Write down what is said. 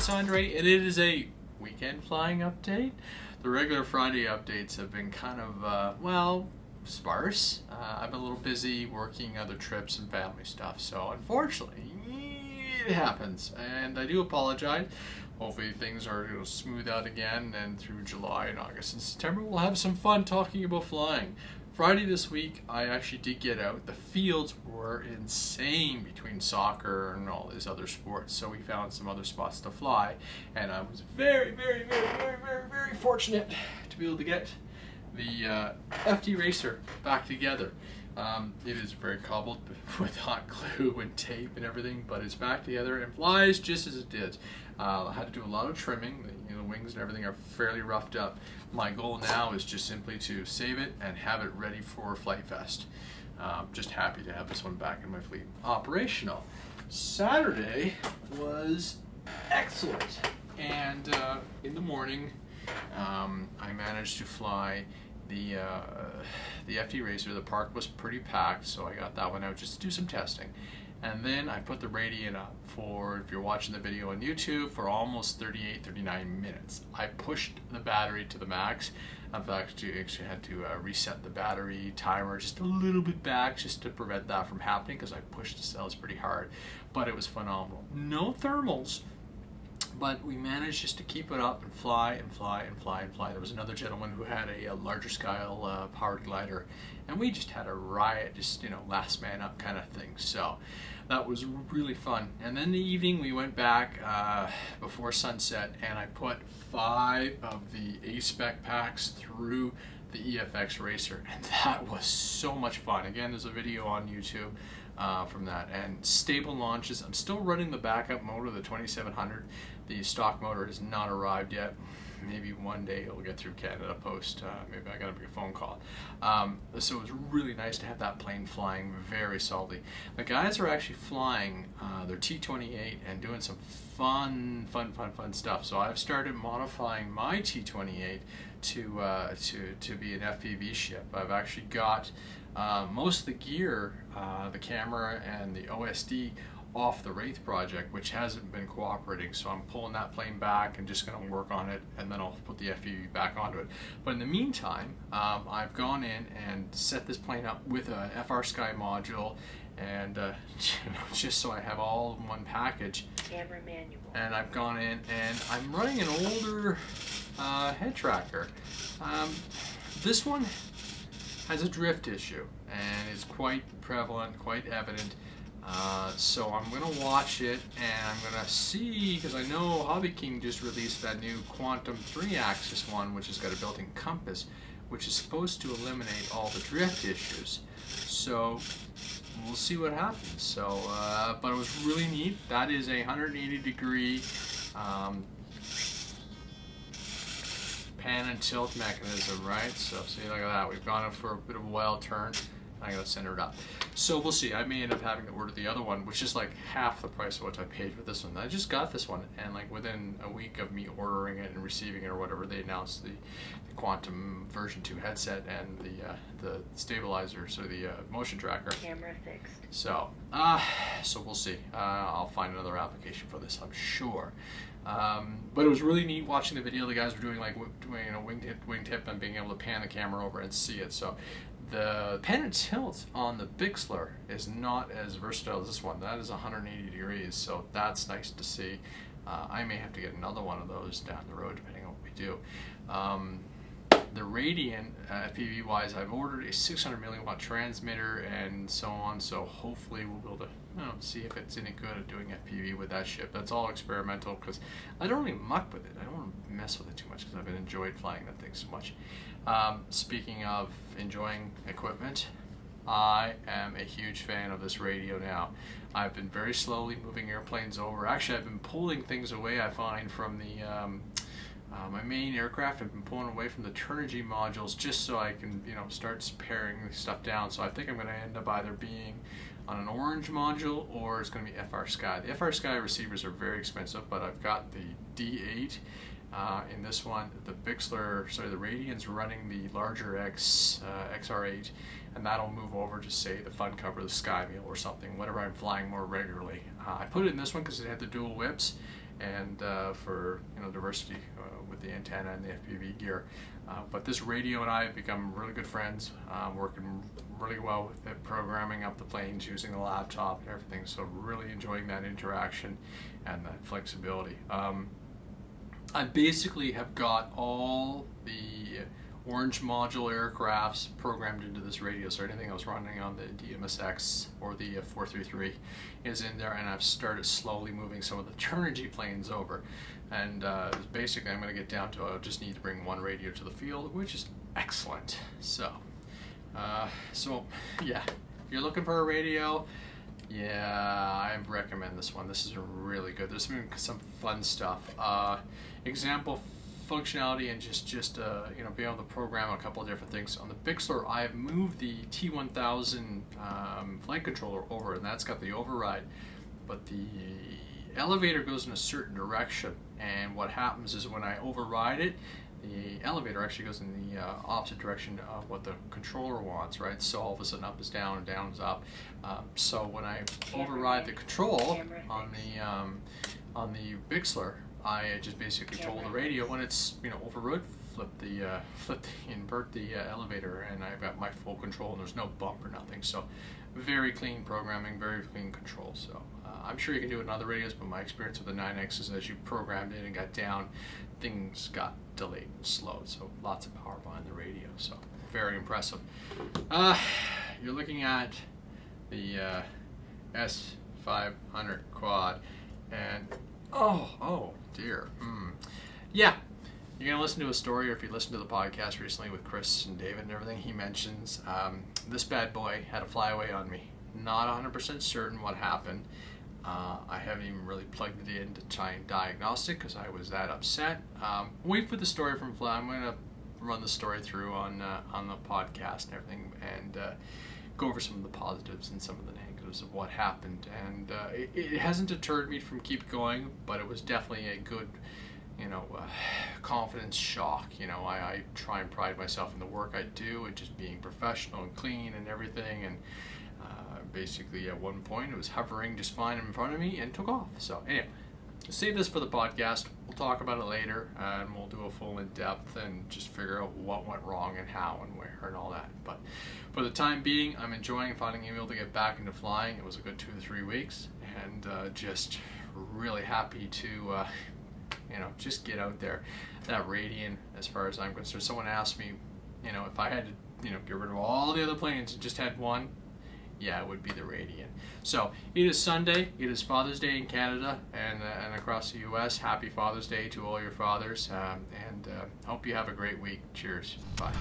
it's Andre, and it is a weekend flying update. The regular Friday updates have been kind of, well, sparse. I've been a little busy working other trips and family stuff, so unfortunately, it happens, and I do apologize. Hopefully things are going to smooth out again, and through July and August and September, we'll have some fun talking about flying. Friday this week, I actually did get out. The fields were insane between soccer and all these other sports, so we found some other spots to fly, and I was very fortunate to be able to get the FD Racer back together. It is very cobbled with hot glue and tape and everything, but it's back together and flies just as it did. I had to do a lot of trimming. The wings and everything are fairly roughed up. My goal now is just simply to save it and have it ready for Flight Fest. Just happy to have this one back in my fleet operational. Saturday was excellent, and in the morning I managed to fly the FD Racer. The park was pretty packed, so I got that one out just to do some testing. And then I put the Radian up for, if you're watching the video on YouTube, for almost 39 minutes. I pushed the battery to the max. In fact, you actually had to reset the battery timer just a little bit back just to prevent that from happening, because I pushed the cells pretty hard. But it was phenomenal. No thermals, but we managed just to keep it up and fly and fly and fly and fly. There was another gentleman who had a larger scale powered glider, and we just had a riot, just last man up kind of thing. So that was really fun. And then in the evening we went back before sunset, and I put 5 of the A-Spec packs through the EFX Racer, and that was so much fun. Again, there's a video on YouTube from that, and stable launches. I'm still running the backup motor, the 2700. The stock motor has not arrived yet. Maybe one day it'll get through Canada Post. Maybe I gotta make a phone call. So it was really nice to have that plane flying very solidly. The guys are actually flying their T-28 and doing some fun stuff. So I've started modifying my T-28 to be an FPV ship. I've actually got most of the gear, the camera and the OSD, off the Wraith project, which hasn't been cooperating, so I'm pulling that plane back and just going to work on it, and then I'll put the FPV back onto it. But in the meantime, I've gone in and set this plane up with a FrSky module, and just so I have all in one package. Camera manual. And I've gone in and I'm running an older head tracker. This one has a drift issue, and it's quite prevalent, quite evident. So I'm going to watch it, and I'm going to see, because I know Hobby King just released that new Quantum 3-axis one, which has got a built-in compass, which is supposed to eliminate all the drift issues. So we'll see what happens. So, but it was really neat. That is a 180-degree pan and tilt mechanism, right? So see, look at that. We've gone up for a bit of a wild turn. I gotta center it up. So we'll see. I may end up having to order the other one, which is like half the price of what I paid for this one. I just got this one, and like within a week of me ordering it and receiving it or whatever, they announced the Quantum version 2 headset and the stabilizer, so the motion tracker. Camera fixed. So, so we'll see. I'll find another application for this, I'm sure. But it was really neat watching the video. The guys were doing like wingtip and being able to pan the camera over and see it. So the pan and tilt on the Bixler is not as versatile as this one. That is 180 degrees, so that's nice to see. I may have to get another one of those down the road, depending on what we do. The Radian, FPV wise, I've ordered a 600 milliwatt transmitter and so on, so hopefully we'll be able to see if it's any good at doing FPV with that ship. That's all experimental, because I don't really muck with it. I don't want to mess with it too much, because I've enjoyed flying that thing so much. Speaking of enjoying equipment, I am a huge fan of this radio now. I've been very slowly moving airplanes over. Actually, I've been pulling things away, I find, from the my main aircraft. I've been pulling away from the Taranis modules just so I can, start paring stuff down. So I think I'm going to end up either being on an orange module, or it's going to be FrSky. The FrSky receivers are very expensive, but I've got the D8 in this one. The Bixler, the Radian's running the larger XR8, and that'll move over to, say, the Fun Cover, the Sky Meal or something, whatever I'm flying more regularly. I put it in this one because it had the dual whips, and for diversity with the antenna and the FPV gear. But this radio and I have become really good friends, working really well with it, programming up the planes using the laptop and everything. So really enjoying that interaction and that flexibility. I basically have got all the orange module aircrafts programmed into this radio, so anything I was running on the DMSX or the 433 is in there, and I've started slowly moving some of the Taranis planes over. And basically I'm going to get down to I just need to bring one radio to the field, which is excellent. So yeah, if you're looking for a radio, yeah, I recommend this one. This is really good. There's been some fun stuff. Example functionality and just being able to program a couple of different things. On the Bixler, I've moved the T1000 flight controller over, and that's got the override, but the elevator goes in a certain direction, and what happens is when I override it, the elevator actually goes in the opposite direction of what the controller wants, right? So all of a sudden up is down and down is up. So when I override the control on the Bixler, I just basically told the radio when it's overrode, invert the elevator, and I've got my full control, and there's no bump or nothing. So very clean programming, very clean control. So I'm sure you can do it in other radios, but my experience with the 9X is as you programmed it and got down, things got delayed and slowed. So lots of power behind the radio. So very impressive. You're looking at the S500 Quad, and oh dear. Yeah, you're going to listen to a story, or if you listened to the podcast recently with Chris and David and everything, he mentions this bad boy had a flyaway on me. Not 100% certain what happened. I haven't even really plugged it in to try and diagnose it because I was that upset. Wait for the story from Fly. I'm going to run the story through on the podcast and everything, and go over some of the positives and some of the negatives of what happened. And it hasn't deterred me from keep going, but it was definitely a good confidence shock. I try and pride myself in the work I do and just being professional and clean and everything, and basically at one point it was hovering just fine in front of me and took off. So anyway, save this for the podcast. We'll talk about it later, and we'll do a full in-depth and just figure out what went wrong and how and where and all that. But for the time being, I'm enjoying finally able to get back into flying. It was a good 2 to 3 weeks, and just really happy to just get out there. That Radian, as far as I'm concerned, someone asked me, if I had to, get rid of all the other planes and just had one, yeah, it would be the Radian. So it is Sunday. It is Father's Day in Canada and across the U.S. Happy Father's Day to all your fathers, and hope you have a great week. Cheers. Bye.